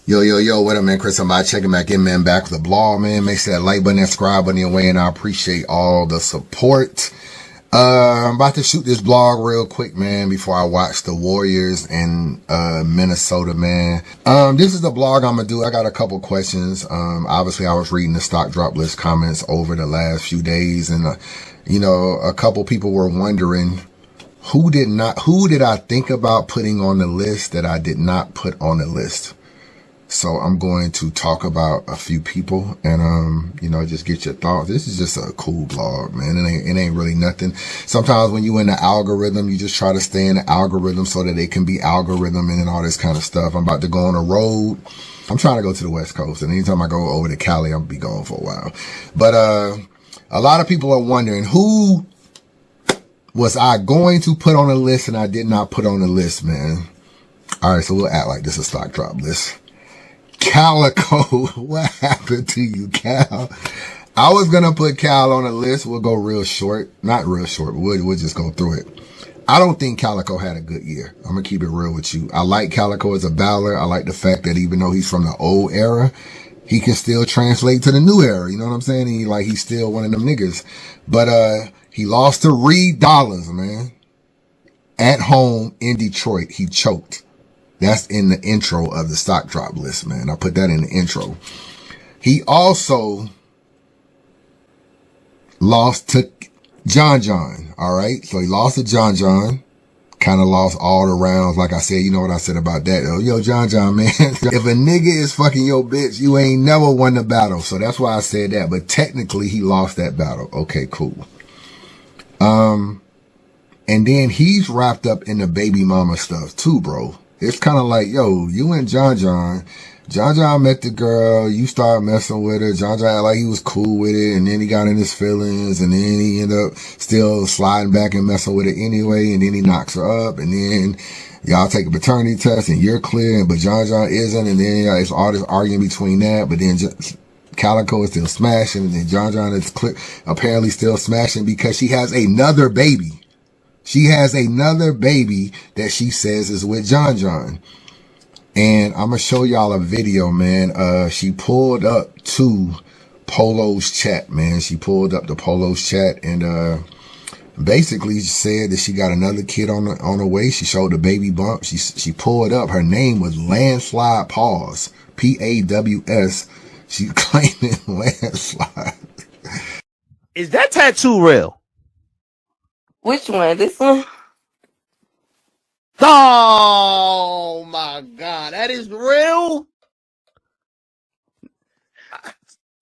Yo, yo, yo, what up, man? Chris, I'm about checking back in, man. Back with the blog, man. Make sure that like button and subscribe button your way, and I appreciate all the support. I'm about to shoot this blog real quick, man, before I watch the Warriors and Minnesota, man. This is the blog I'm gonna do. I got a couple questions. Obviously, I was reading the stock drop list comments over the last few days, and a couple people were wondering who did I think about putting on the list that I did not put on the list. So I'm going to talk about a few people and, just get your thoughts. This is just a cool blog, man. It ain't really nothing. Sometimes when you in the algorithm, you just try to stay in the algorithm so that it can be algorithm and all this kind of stuff. I'm about to go on a road. I'm trying to go to the West Coast, and anytime I go over to Cali, I'll be gone for a while. But, a lot of people are wondering who was I going to put on the list and I did not put on the list, man. All right. So we'll act like this is a stock drop list. Calico, what happened to you, Cal? I was gonna put Cal on the list. We'll go real short, not real short, but we'll just go through it. I don't think Calico had a good year. I'm gonna keep it real with you. I like Calico as a battler. I like the fact that even though he's from the old era, he can still translate to the new era. You know what I'm saying? He's still one of them niggas. But he lost to Reed Dollars, man. At home in Detroit, he choked. That's in the intro of the stock drop list, man. I put that in the intro. He also lost to John John. All right. So he lost to John John. Kind of lost all the rounds. Like I said, you know what I said about that, though. Yo, John John, man. If a nigga is fucking your bitch, you ain't never won the battle. So that's why I said that. But technically, he lost that battle. Okay, cool. And then he's wrapped up in the baby mama stuff too, bro. It's kind of like, yo, you and John John met the girl, you started messing with her, John John like he was cool with it, and then he got in his feelings, and then he ended up still sliding back and messing with it anyway, and then he knocks her up, and then y'all take a paternity test, and you're clear, but John John isn't, and then it's all this arguing between that, but then Calico is still smashing, and then John John is apparently still smashing because she has another baby. She has another baby that she says is with John John. And I'm going to show y'all a video, man. She pulled up to Polo's chat, man. She pulled up the Polo's chat and basically said that she got another kid on the way. She showed the baby bump. She pulled up. Her name was Landslide Paws. Paws. She claiming landslide. Is that tattoo real? Which one? This one? Oh my God, that is real?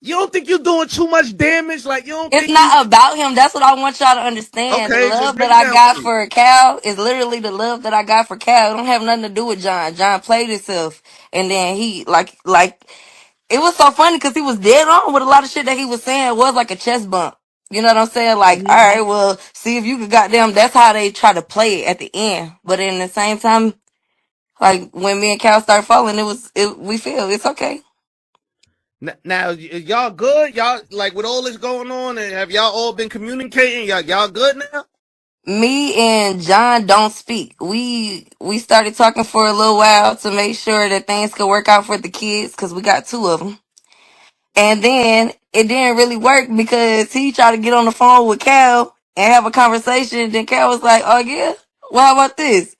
You don't think you're doing too much damage? Like, you don't It's think not about him. That's what I want y'all to understand. The Okay, just love break that it I down got for me. for Cal is literally the love that I got for Cal. It don't have nothing to do with John. John played himself. And then he, it was so funny because he was dead on with a lot of shit that he was saying. It was like a chest bump. You know what I'm saying? Like, all right, well, see if you could goddamn, that's how they try to play it at the end. But in the same time, like when me and Cal started falling, we feel it's okay. Now, y'all good? Y'all, like, with all this going on, and have y'all all been communicating? Y'all good now? Me and John don't speak. We started talking for a little while to make sure that things could work out for the kids because we got two of them. And then it didn't really work because he tried to get on the phone with Cal and have a conversation. Then Cal was like, "Oh yeah, well how about this?"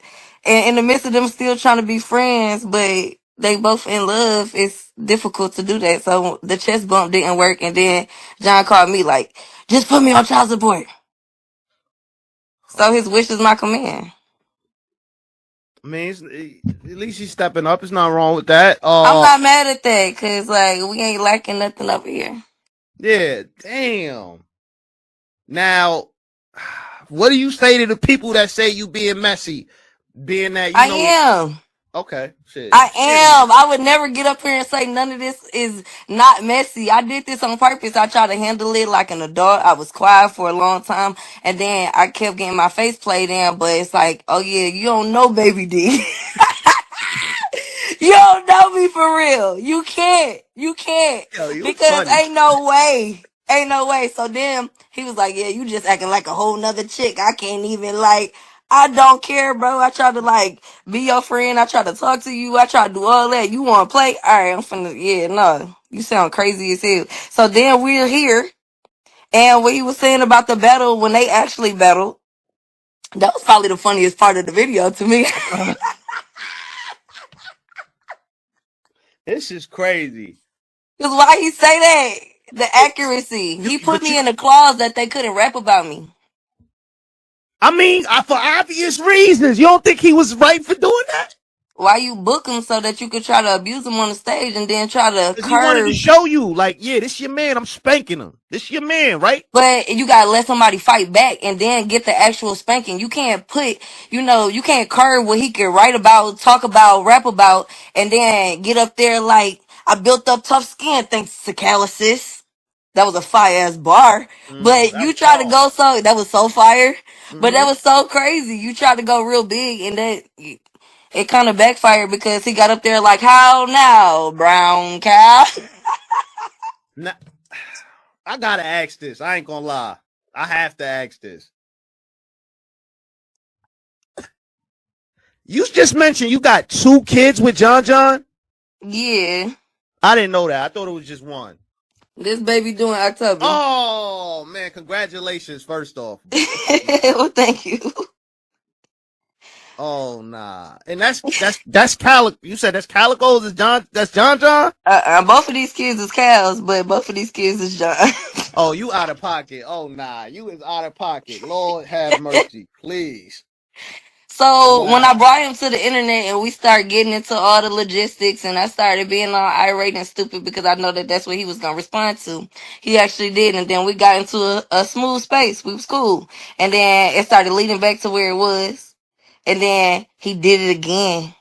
And in the midst of them still trying to be friends, but they both in love, it's difficult to do that. So the chest bump didn't work. And then John called me like, "Just put me on child support." So his wish is my command. I mean, at least he's stepping up. There's nothing wrong with that. I'm not mad at that because, like, we ain't lacking nothing over here. Yeah, damn. Now, what do you say to the people that say you being messy? Being that, I am. Okay, shit. I am. I would never get up here and say none of this is not messy. I did this on purpose. I tried to handle it like an adult. I was quiet for a long time. And then I kept getting my face played in. But it's like, oh, yeah, you don't know Baby D. You don't know me for real. You can't. You can't. Yo, you Because funny. ain't no way. Ain't no way. So then he was like, yeah, you just acting like a whole nother chick. I can't even like, I don't care, bro. I try to like be your friend. I try to talk to you. I try to do all that. You want to play? All right, I'm finna. Yeah, no. You sound crazy as hell. So then we're here, and what he was saying about the battle when they actually battled, that was probably the funniest part of the video to me. This is crazy. Cause why he say that? The accuracy. He put But me you, in a clause that they couldn't rap about me. I mean, for obvious reasons, you don't think he was right for doing that? Why you book him so that you could try to abuse him on the stage and then try to Because he wanted to curve? show you, like, yeah, this your man. I'm spanking him. This your man, right? But you gotta let somebody fight back and then get the actual spanking. You can't put, you can't curve what he can write about, talk about, rap about, and then get up there like, I built up tough skin thanks to calluses. That was a fire ass bar. But That you was try to hard. go so, that was so fire. But that Mm-hmm. was so crazy. You tried to go real big and that, it kind of backfired because he got up there like, how now, brown cow? Now, I gotta ask this. I ain't gonna lie. I have to ask this. You just mentioned you got 2 kids with John John. Yeah. I didn't know that. I thought it was just one. This baby doing October. Oh man, congratulations! First off. Well, thank you. Oh nah, and that's Calico. You said that's Calico's. Is John? That's John John. Both of these kids is cows, but both of these kids is John. Oh, you out of pocket. Oh nah, you is out of pocket. Lord have mercy, please. So when I Wow. brought him to the internet and we started getting into all the logistics and I started being all irate and stupid because I know that that's what he was gonna respond to, he actually did, and then we got into a smooth space. We was cool, and then it started leading back to where it was, and then he did it again.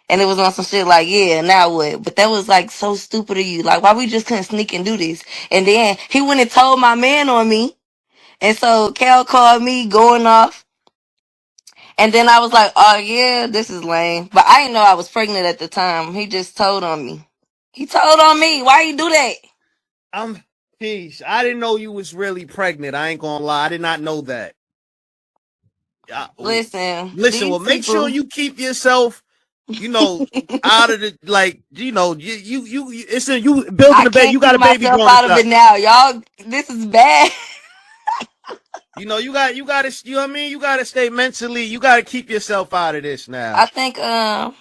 And it was on some shit like, yeah, now what? But that was like so stupid of you. Like, why we just couldn't sneak and do this? And then he went and told my man on me. And so Cal called me going off. And then I was like, oh yeah, this is lame. But I didn't know I was pregnant at the time. He just told on me. He told on me. Why you do that? Peace. I didn't know you was really pregnant. I ain't gonna lie. I did not know that. Listen. Well, make sure you keep yourself, out of the, like, it's you building a baby. You got a baby going out of it now, y'all. This is bad. You got to, you know what I mean? You got to stay mentally, you got to keep yourself out of this now. I think I'm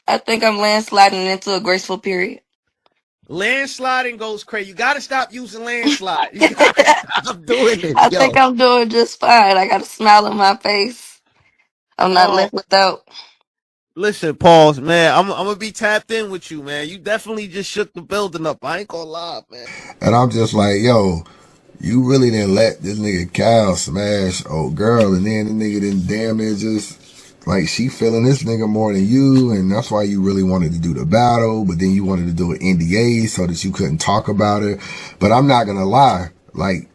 landsliding into a graceful period. Landsliding goes crazy. You got to stop using landslide. You got to stop doing it. I think I'm doing just fine. I got a smile on my face. I'm not left without. Listen, pause, man. I'm gonna be tapped in with you, man. You definitely just shook the building up. I ain't gonna lie, man. And I'm just like, yo, you really didn't let this nigga Cal smash old girl, and then the nigga didn't damage us. Like, she feeling this nigga more than you, and that's why you really wanted to do the battle, but then you wanted to do an NDA so that you couldn't talk about it. But I'm not gonna lie, like,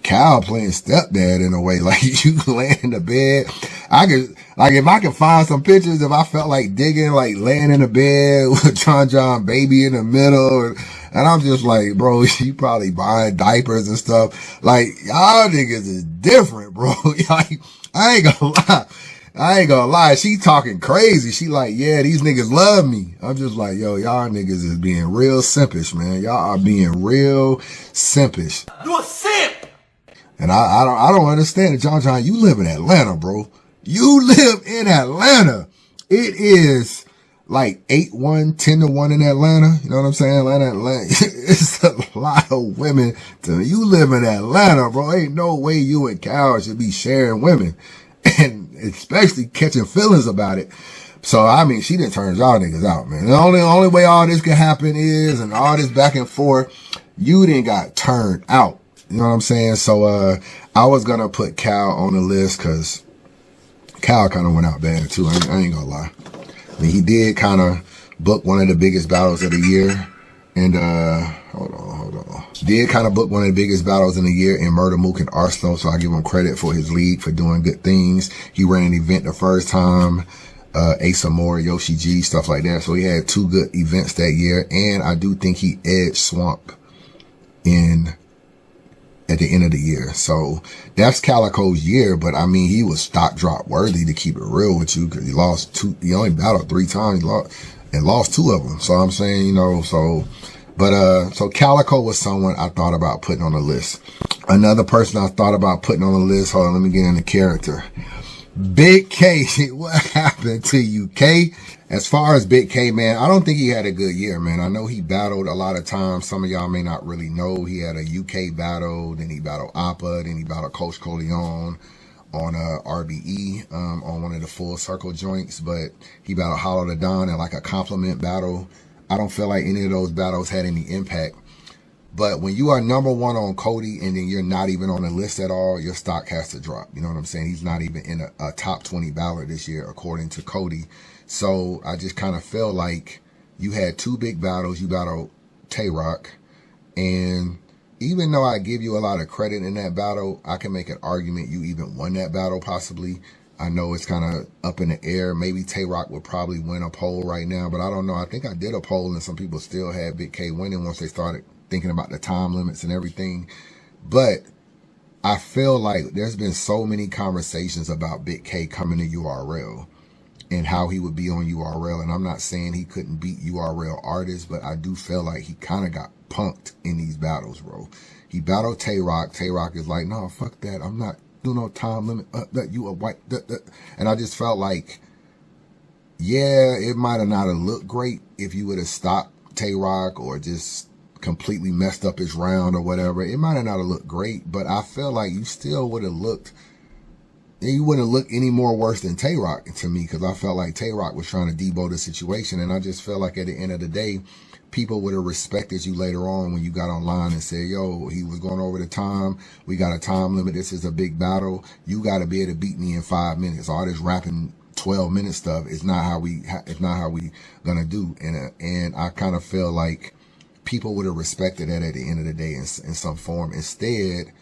Cal playing stepdad in a way. Like, you laying in the bed. I could, like, if I could find some pictures, if I felt like digging, like laying in the bed with John baby in the middle, and I'm just like, bro, you probably buying diapers and stuff. Like, y'all niggas is different, bro. Like, I ain't gonna lie. She talking crazy. She like, yeah, these niggas love me. I'm just like, yo, y'all niggas is being real simpish, man. Y'all are being real simpish. You a simp. And I don't understand it. John, you live in Atlanta, bro. You live in Atlanta. It is like 8-1, 10-1 in Atlanta. You know what I'm saying? Atlanta. It's a lot of women. You live in Atlanta, bro. Ain't no way you and Cal should be sharing women. And especially catching feelings about it. So, I mean, she didn't turn y'all niggas out, man. The only way all this can happen is, and all this back and forth, you didn't got turned out. You know what I'm saying? So, I was gonna put Cal on the list because Cal kind of went out bad too. I ain't gonna lie. I mean, he did kind of book one of the biggest battles of the year. And, hold on. Did kind of book one of the biggest battles in the year in Murder Mook and Arsenal. So I give him credit for his league for doing good things. He ran an event the first time, Asa Moore, Yoshi G, stuff like that. So he had 2 good events that year. And I do think he edged Swamp in at the end of the year. So that's Calico's year, but I mean, he was stock drop worthy, to keep it real with you, because he only battled 3 times, he lost 2 of them. So I'm saying, you know, so Calico was someone I thought about putting on the list. Another person I thought about putting on the list, hold on, let me get into character. Big K, what happened to you, K? As far as Big K, man, I don't think he had a good year, man. I know he battled a lot of times. Some of y'all may not really know. He had a UK battle, then he battled Appa, then he battled Coach Coleon on RBE, on one of the Full Circle joints, but he battled Hollow the Don in like a compliment battle. I don't feel like any of those battles had any impact. But when you are number 1 on Cody and then you're not even on the list at all, your stock has to drop. You know what I'm saying? He's not even in a top 20 battler this year, according to Cody. So I just kind of feel like you had 2 big battles. You battled Tay-Rock. And even though I give you a lot of credit in that battle, I can make an argument you even won that battle possibly. I know it's kind of up in the air. Maybe Tay-Rock would probably win a poll right now, but I don't know. I think I did a poll and some people still had Big K winning once they started thinking about the time limits and everything. But I feel like there's been so many conversations about Big K coming to URL and how he would be on URL. And I'm not saying he couldn't beat URL artists, but I do feel like he kind of got punked in these battles, bro. He battled Tay-Rock. Tay-Rock is like, no, fuck that. I'm not doing no time limit. That you a white. And I just felt like, yeah, it might have not have looked great if you would have stopped Tay-Rock or just completely messed up his round or whatever. It might have not have looked great, but I feel like you still would have looked, you wouldn't look any more worse than Tay-Rock to me, because I felt like Tay-Rock was trying to debo the situation. And I just felt like at the end of the day, people would have respected you later on when you got online and said, yo, he was going over the time. We got a time limit. This is a big battle. You got to be able to beat me in 5 minutes. All this rapping 12-minute stuff is not how we gonna do. And I kind of feel like people would have respected that at the end of the day in some form. Instead,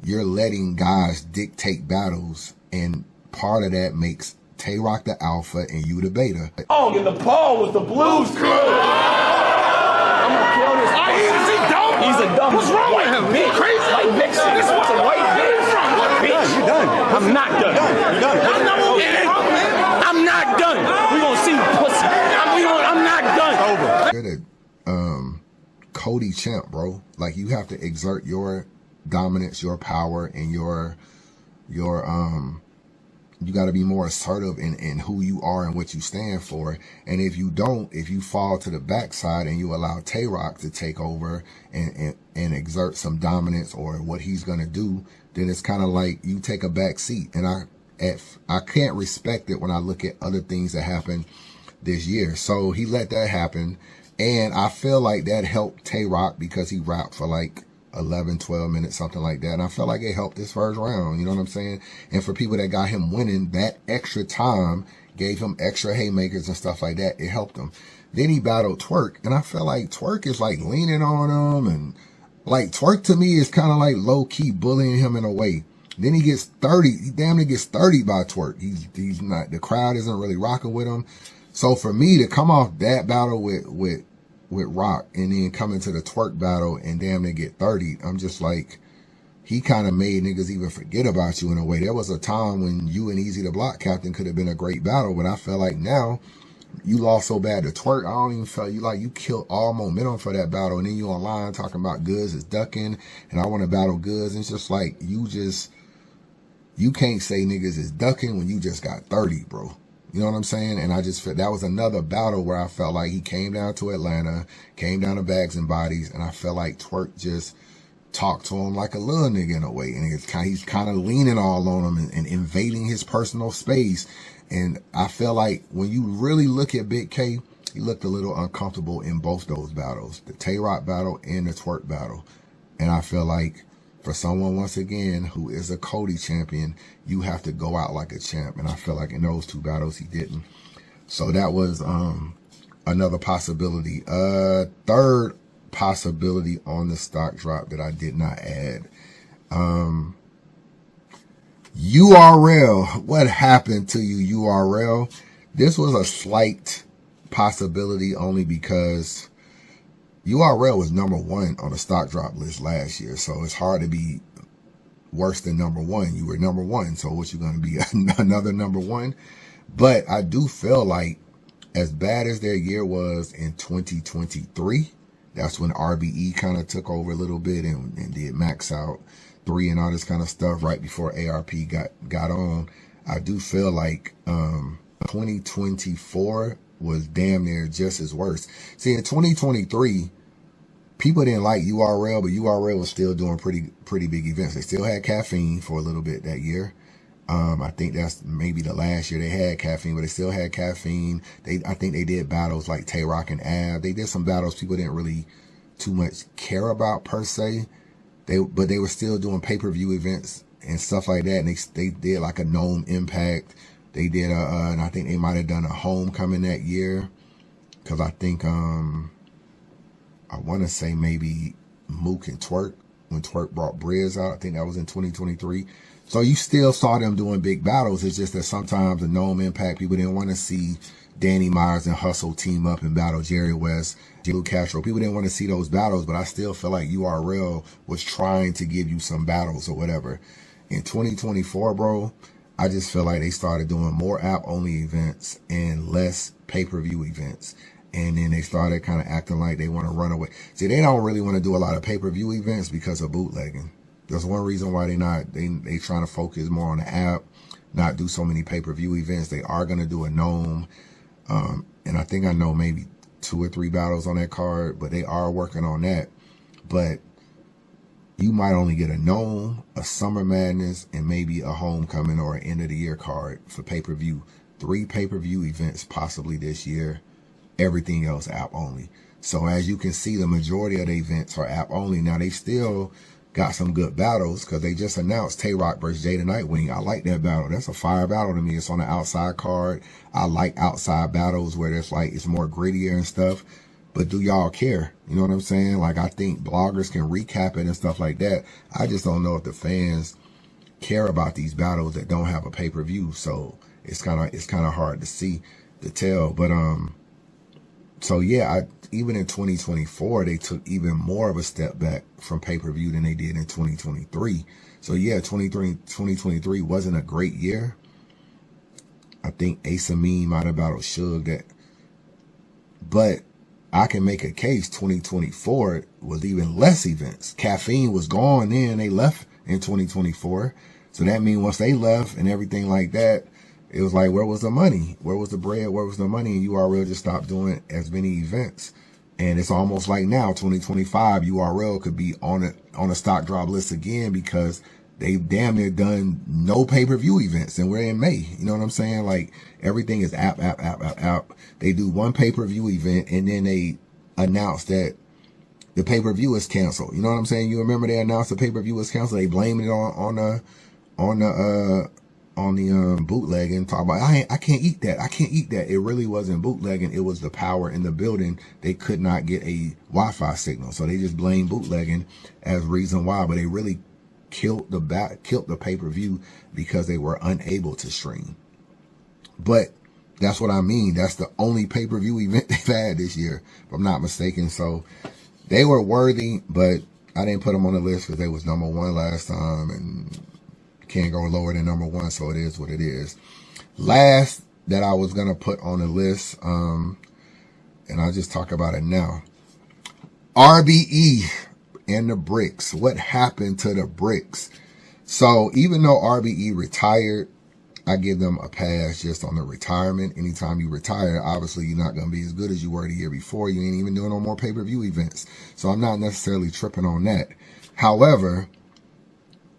you're letting guys dictate battles, and part of that makes Tay-Rock the alpha and you the beta. Oh, and the Paul was the Blues Crew. I'm gonna kill this. Is he dumb? He's a dumb. What's wrong with him? He's crazy. Like Nixon. This was a white bitch. Bitch. You're done. I'm not done. You're done. I'm not done. We gonna see pussy. I'm not done. Over. You're the Cody champ, bro. Like, you have to exert your dominance, your power, and your you got to be more assertive in who you are and what you stand for. And if you don't, if you fall to the backside and you allow Tay-Rock to take over and exert some dominance or what he's going to do, then it's kind of like you take a back seat. And I can't respect it when I look at other things that happened this year. So he let that happen. And I feel like that helped Tay-Rock because he rapped for like 11, 12 minutes, something like that. And I felt like it helped this first round. You know what I'm saying? And for people that got him winning, that extra time gave him extra haymakers and stuff like that. It helped him. Then he battled Twerk. And I felt like Twerk is like leaning on him. And like Twerk to me is kind of like low key bullying him in a way. Then he gets 30. He damn near gets 30 by Twerk. He's not, the crowd isn't really rocking with him. So for me to come off that battle with Rock and then come into the Twerk battle and damn near get 30, I'm just like, he kind of made niggas even forget about you in a way. There was a time when you and Easy the Block Captain could have been a great battle, but I feel like now you lost so bad to Twerk. I don't even feel you like you killed all momentum for that battle. And then you online talking about Goods is ducking and I want to battle Goods. And it's just like, you can't say niggas is ducking when you just got 30, bro. You know what I'm saying? And I just felt that was another battle where I felt like he came down to Atlanta, came down to Bags and Bodies, and I felt like Twerk just talked to him like a little nigga in a way. And he's kind of leaning all on him and invading his personal space. And I feel like when you really look at Big K, he looked a little uncomfortable in both those battles, the Tay-Rock battle and the Twerk battle. And I feel like for someone, once again, who is a Cody champion, you have to go out like a champ. And I feel like in those 2 battles, he didn't. So that was another possibility. Third possibility on the stock drop that I did not add. URL. What happened to you, URL? This was a slight possibility only because URL was number 1 on the stock drop list last year, so it's hard to be worse than number 1. You were number 1, so what, you going to be another number 1? But I do feel like as bad as their year was in 2023, that's when RBE kind of took over a little bit and did Max Out 3 and all this kind of stuff right before ARP got on. I do feel like 2024 was damn near just as worse. See, in 2023, people didn't like URL, but URL was still doing pretty big events. They still had Caffeine for a little bit that year. I think that's maybe the last year they had Caffeine, but they still had Caffeine. I think they did battles like Tay-Rock and Ab. They did some battles people didn't really too much care about per se. But they were still doing pay-per-view events and stuff like that. And they did like a Gnome Impact. They did and I think they might have done a Homecoming that year. Cause I think, I want to say maybe Mook and Twerk, when Twerk brought Briz out. I think that was in 2023. So you still saw them doing big battles. It's just that sometimes the Gnome Impact, people didn't want to see Danny Myers and Hustle team up and battle Jerry West, Luke Castro. People didn't want to see those battles, but I still feel like URL was trying to give you some battles or whatever. In 2024, bro, I just feel like they started doing more app-only events and less pay-per-view events. And then they started kind of acting like they want to run away. See, they don't really want to do a lot of pay-per-view events because of bootlegging. That's one reason why they trying to focus more on the app, not do so many pay-per-view events. They are going to do a Gnome. And I think I know maybe 2 or 3 battles on that card, but they are working on that. But you might only get a Gnome, a Summer Madness, and maybe a Homecoming or an end of the year card for pay-per-view. 3 pay-per-view events possibly this year. Everything else app only. So as you can see, the majority of the events are app only. Now they still got some good battles because they just announced Tay-Rock versus Jada Nightwing. I like that battle. That's a fire battle to me. It's on the outside card. I like outside battles where it's more grittier and stuff. But do y'all care? You know what I'm saying? Like, I think bloggers can recap it and stuff like that. I just don't know if the fans care about these battles that don't have a pay-per-view. So it's kind of hard to tell. But so yeah, even in 2024, they took even more of a step back from pay-per-view than they did in 2023. So yeah, 2023 wasn't a great year. I think Ace Amin might have battled Suge but I can make a case 2024 was even less events. Caffeine was gone then. They left in 2024. So that means once they left and everything like that, it was like, where was the money? Where was the bread? Where was the money? And URL just stopped doing as many events. And it's almost like now, 2025, URL could be on a stock drop list again because they've damn near done no pay-per-view events. And we're in May. You know what I'm saying? Like, everything is app. They do one pay-per-view event and then they announce that the pay-per-view is canceled. You know what I'm saying? You remember they announced the pay-per-view was canceled. They blamed it on the bootlegging. Talk about, I can't eat that. I can't eat that. It really wasn't bootlegging. It was the power in the building. They could not get a Wi-Fi signal. So they just blamed bootlegging as reason why, but they really killed the pay-per-view because they were unable to stream. But that's what I mean. That's the only pay-per-view event they've had this year, if I'm not mistaken. So they were worthy, but I didn't put them on the list because they was number 1 last time and can't go lower than number 1. So it is what it is. Last that I was going to put on the list, and I'll just talk about it now. RBE and the bricks. What happened to the bricks? So even though RBE retired, I give them a pass just on the retirement. Anytime you retire, obviously you're not going to be as good as you were the year before. You ain't even doing no more pay-per-view events. So I'm not necessarily tripping on that. However,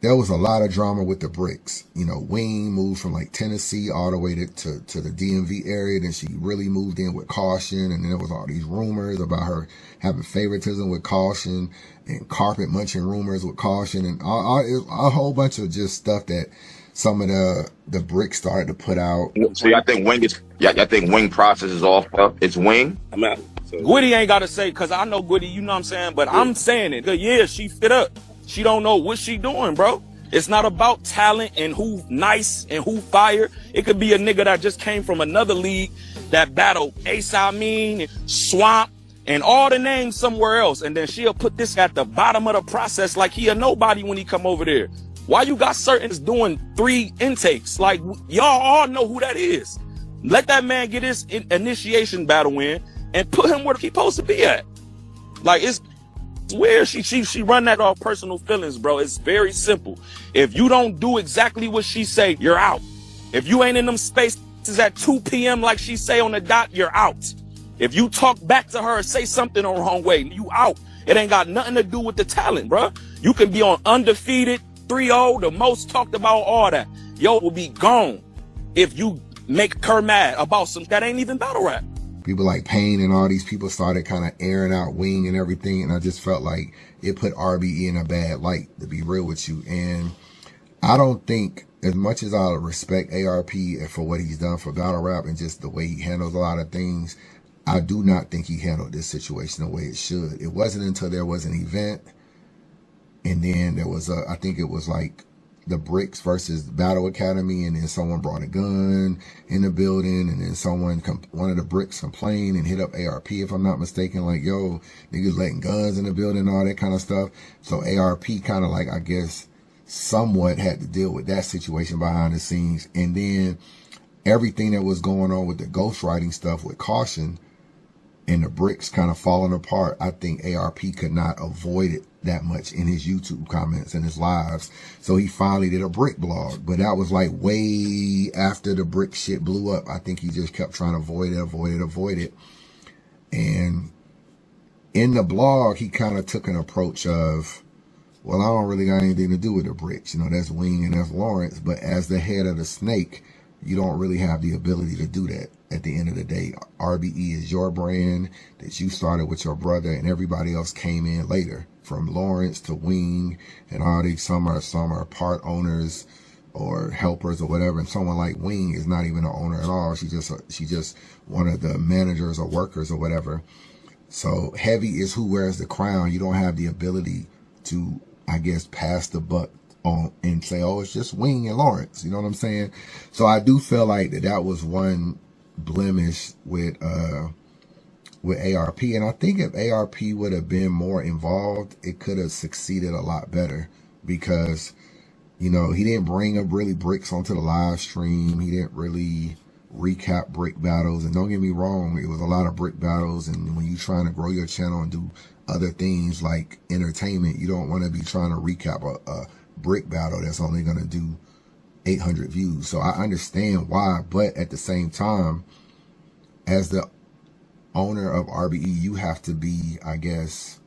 there was a lot of drama with the bricks. You know, Wing moved from like Tennessee all the way to the DMV area. Then she really moved in with Caution. And then there was all these rumors about her having favoritism with Caution and carpet munching rumors with Caution and a whole bunch of just stuff that some of the bricks started to put out. So I think Wing process is off. It's Wing. I'm out. So. Gwitty ain't got to say, because I know Gwitty, you know what I'm saying? But I'm saying it. Yeah, she fit up. She don't know what she doing, bro. It's not about talent and who nice and who fire. It could be a nigga that just came from another league that battled Ace Amin, Swamp, and all the names somewhere else, and then she'll put this at the bottom of the process like he a nobody when he come over there. Why you got certain doing 3 intakes? Like, y'all all know who that is. Let that man get his initiation battle in and put him where he's supposed to be at. Like, it's weird. She run that off personal feelings, bro. It's very simple. If you don't do exactly what she say, you're out. If you ain't in them spaces at 2 p.m. like she say on the dot, you're out. If you talk back to her or say something the wrong way, you out. It ain't got nothing to do with the talent, bro. You can be on undefeated, 3-0, the most talked about, all that. Yo will be gone if you make her mad about some that ain't even battle rap. People like Pain and all these people started kind of airing out Wing and everything, and I just felt like it put RBE in a bad light, to be real with you. And I don't think, as much as I respect ARP for what he's done for battle rap and just the way he handles a lot of things, I do not think he handled this situation the way it should. It wasn't until there was an event, and then there was I think it was like the Bricks versus Battle Academy, and then someone brought a gun in the building, and then one of the Bricks complained and hit up ARP, if I'm not mistaken, like, yo, niggas letting guns in the building and all that kind of stuff. So ARP kind of like, I guess, somewhat had to deal with that situation behind the scenes. And then everything that was going on with the ghostwriting stuff with Caution and the Bricks kind of falling apart, I think ARP could not avoid it that much in his YouTube comments and his lives. So he finally did a Brick blog, but that was like way after the Brick shit blew up. I think he just kept trying to avoid it. And in the blog, he kind of took an approach of, well, I don't really got anything to do with the Bricks. You know, that's Wing and that's Lawrence, but as the head of the snake, you don't really have the ability to do that. At the end of the day, RBE is your brand that you started with your brother, and everybody else came in later, from Lawrence to Wing and all these. Some are part owners or helpers or whatever, and someone like Wing is not even an owner at all. She just one of the managers or workers or whatever. So Heavy is who wears the crown. You don't have the ability to, I guess, pass the buck on and say, oh, it's just Wing and Lawrence. You know what I'm saying? So I do feel like that was one blemish with ARP, and I think if ARP would have been more involved, it could have succeeded a lot better, because, you know, he didn't bring up really Bricks onto the live stream. He didn't really recap Brick battles, and don't get me wrong, it was a lot of Brick battles, and when you're trying to grow your channel and do other things like entertainment, you don't want to be trying to recap a Brick battle that's only going to do 800 views. So I understand why, but at the same time, as the owner of RBE, you have to be, I guess,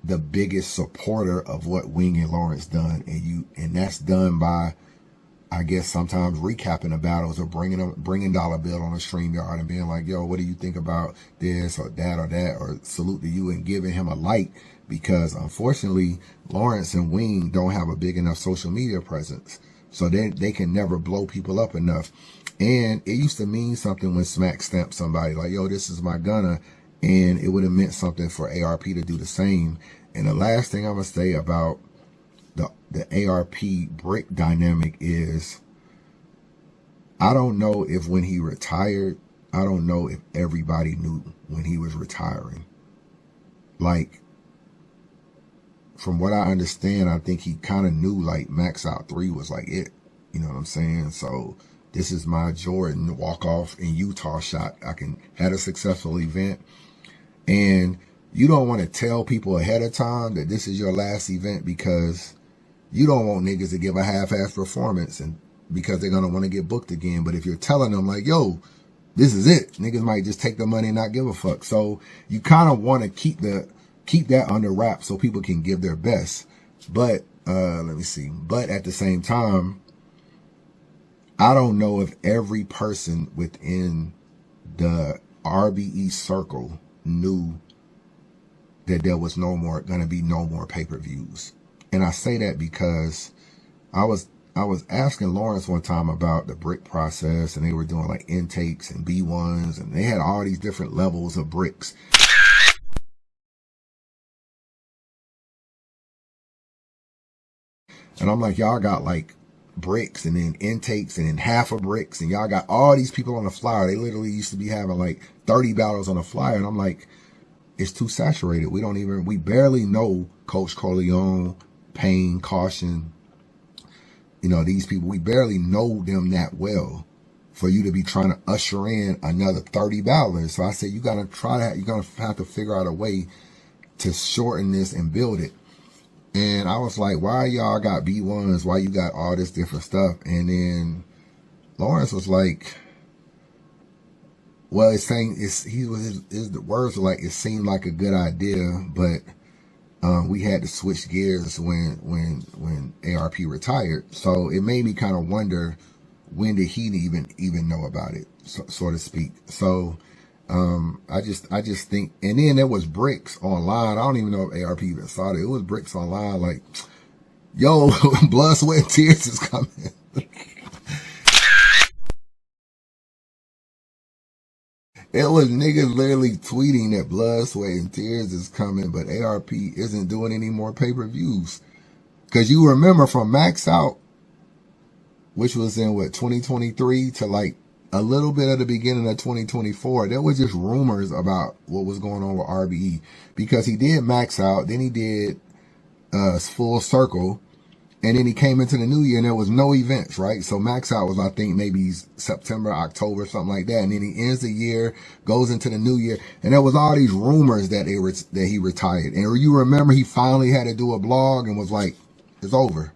the biggest supporter of what Wing and Lawrence done, and that's done by, I guess, sometimes recapping the battles or bringing Dollar Bill on a StreamYard and being like, yo, what do you think about this or that, or salute to you, and giving him a light, because unfortunately Lawrence and Wing don't have a big enough social media presence. So they can never blow people up enough. And it used to mean something when Smack stamped somebody like, yo, this is my gunner. And it would have meant something for ARP to do the same. And the last thing I'm going to say about the ARP Brick dynamic is, I don't know if when he retired, I don't know if everybody knew when he was retiring. Like, from what I understand, I think he kind of knew like Max Out 3 was like it. You know what I'm saying? So this is my Jordan walk-off in Utah shot. I had a successful event. And you don't want to tell people ahead of time that this is your last event, because you don't want niggas to give a half-ass performance, and because they're going to want to get booked again. But if you're telling them like, yo, this is it, niggas might just take the money and not give a fuck. So you kind of want to keep that under wraps so people can give their best. But let me see. But at the same time, I don't know if every person within the RBE circle knew that there was going to be no more pay-per-views. And I say that because I was asking Lawrence one time about the Brick process, and they were doing like intakes and B1s, and they had all these different levels of Bricks. And I'm like, y'all got like Bricks and then intakes and then half of Bricks, and y'all got all these people on the flyer. They literally used to be having like 30 battles on the flyer. And I'm like, it's too saturated. We barely know Coach Corleone, Payne, Caution, these people. We barely know them that well for you to be trying to usher in another 30 battlers. So I said, you're going to have to figure out a way to shorten this and build it. And I was like, why y'all got B1s? Why you got all this different stuff? And then Lawrence was like, well, the words were like, it seemed like a good idea, but we had to switch gears when ARP retired. So it made me kind of wonder, when did he even know about it, so to speak? So I just think, and then there was bricks online. I don't even know if ARP even saw it. It was bricks online like, yo, blood, sweat, and tears is coming. It was niggas literally tweeting that blood, sweat, and tears is coming, but ARP isn't doing any more pay-per-views. Because you remember from Max Out, which was in 2023 to like a little bit of the beginning of 2024, there was just rumors about what was going on with RBE. Because he did Max Out, then he did Full Circle, and then he came into the new year and there was no events, right? So Max Out was, I think, maybe September, October, something like that. And then he ends the year, goes into the new year. And there was all these rumors that he retired. And you remember he finally had to do a blog and was like, it's over.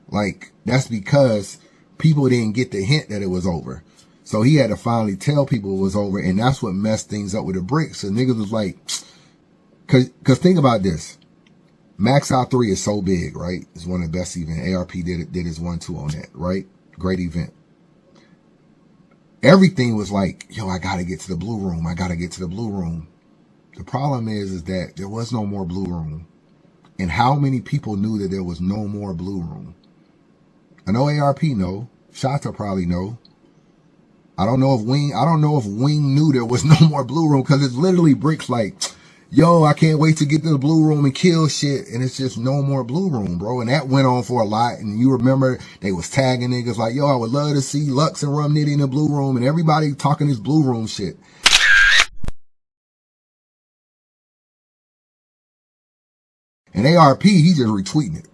Like, that's because people didn't get the hint that it was over. So he had to finally tell people it was over. And that's what messed things up with the bricks. So niggas was like, cause think about this. Max Out 3 is so big, right? It's one of the best events. ARP did his 1-2 on that, right? Great event. Everything was like, yo, I gotta get to the blue room. I gotta get to the blue room. The problem is that there was no more blue room. And how many people knew that there was no more blue room? I know ARP know. Shata probably know. I don't know if Wing knew there was no more blue room, because it's literally bricks like, yo, I can't wait to get to the blue room and kill shit. And it's just no more blue room, bro. And that went on for a lot. And you remember they was tagging niggas like, yo, I would love to see Lux and Rum Nitty in the blue room, and everybody talking this blue room shit. And ARP, he just retweeting it.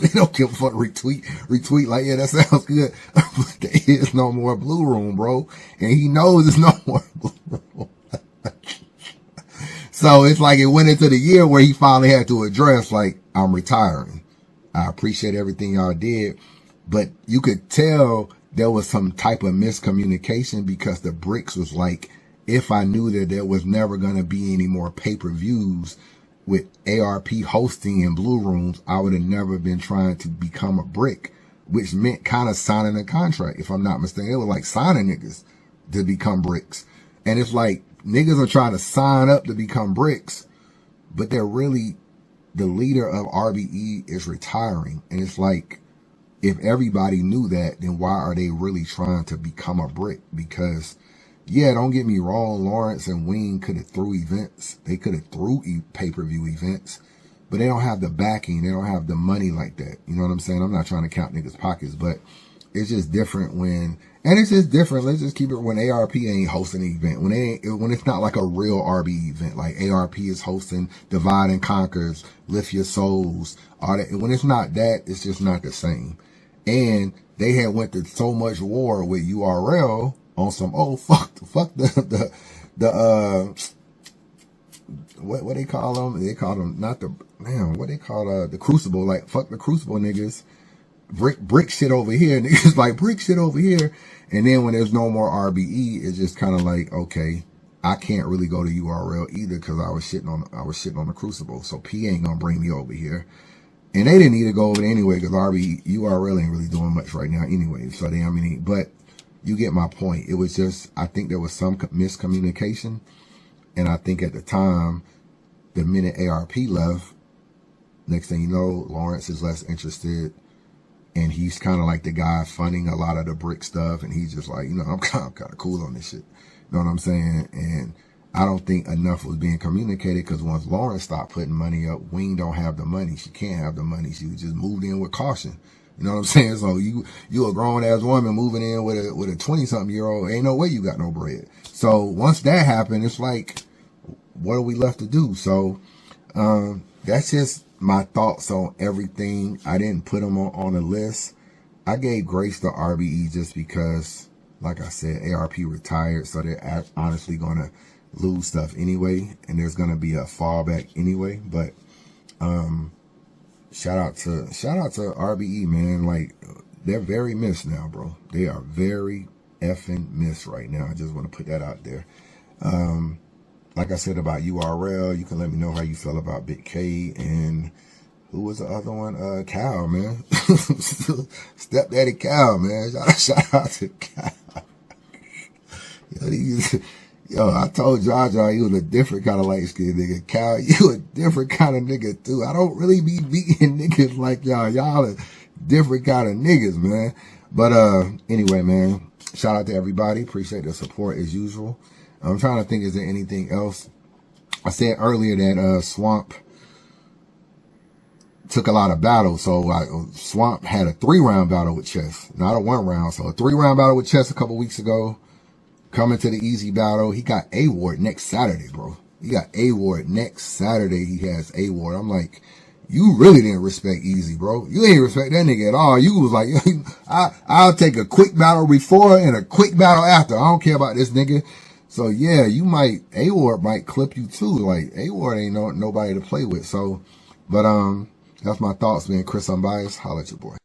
They don't give a fuck. Retweet like, yeah, that sounds good. But there is no more blue room, bro. And he knows there's no more blue room. So it's like it went into the year where he finally had to address, like, I'm retiring. I appreciate everything y'all did. But you could tell there was some type of miscommunication, because the bricks was like, if I knew that there was never going to be any more pay-per-views with ARP hosting in blue rooms, I would have never been trying to become a brick, which meant kind of signing a contract, if I'm not mistaken. It was like signing niggas to become bricks. And it's like, niggas are trying to sign up to become bricks, but they're really, the leader of RBE is retiring. And it's like, if everybody knew that, then why are they really trying to become a brick? Because, yeah, don't get me wrong, Lawrence and Wing could have threw events. They could have threw pay-per-view events, but they don't have the backing. They don't have the money like that. You know what I'm saying? I'm not trying to count niggas' pockets, but it's just different and it's just different. Let's just keep it when ARP ain't hosting an event. When it's not like a real RB event, like ARP is hosting Divide and Conquers, Lift Your Souls, all that. When it's not that, it's just not the same. And they had went to so much war with URL on some, fuck the what they call them? They call them the Crucible. Like, fuck the Crucible niggas. Brick shit over here. Niggas like brick shit over here. And then when there's no more RBE, it's just kind of like, okay, I can't really go to URL either, because I was shitting on the Crucible. So P ain't gonna bring me over here. And they didn't need to go over there anyway, because URL ain't really doing much right now anyway. So but you get my point. It was just, I think there was some miscommunication. And I think at the time, the minute ARP left, next thing you know, Lawrence is less interested. And he's kind of like the guy funding a lot of the brick stuff. And he's just like, I'm kind of cool on this shit. You know what I'm saying? And I don't think enough was being communicated, because once Lawrence stopped putting money up, Wing don't have the money. She can't have the money. She was just moved in with caution. You know what I'm saying? So you a grown ass woman moving in with a 20-something year old. Ain't no way you got no bread. So once that happened, it's like, what are we left to do? So, that's just my thoughts on everything. I didn't put them on a list. I gave grace to RBE just because, like I said, ARP retired, so they're honestly going to lose stuff anyway, and there's going to be a fallback anyway. But shout out to RBE, man. Like, they're very missed now, bro. They are very effing missed right now. I just want to put that out there. Like I said about URL, you can let me know how you feel about Big K, and who was the other one? Cal, man. Stepdaddy Cal, man. Shout out to Cal. Yo, I told Jaja he was a different kind of light-skinned nigga. Cal, you a different kind of nigga, too. I don't really be beating niggas like y'all. Y'all are different kind of niggas, man. But anyway, man, shout out to everybody. Appreciate the support as usual. I'm trying to think, is there anything else? I said earlier that Swamp took a lot of battles. So Swamp had a 3-round battle with Chess, not a 1-round. So a 3-round battle with Chess a couple weeks ago. Coming to the easy battle. He got A-Ward next Saturday, bro. He got A-Ward next Saturday. He has A-Ward. I'm like, you really didn't respect Easy, bro. You ain't respect that nigga at all. You was like, I'll take a quick battle before and a quick battle after. I don't care about this nigga. So yeah, A-Ward might clip you too. Like, A-Ward ain't nobody to play with. So, but that's my thoughts, man. Chris Unbiased, holla at your boy.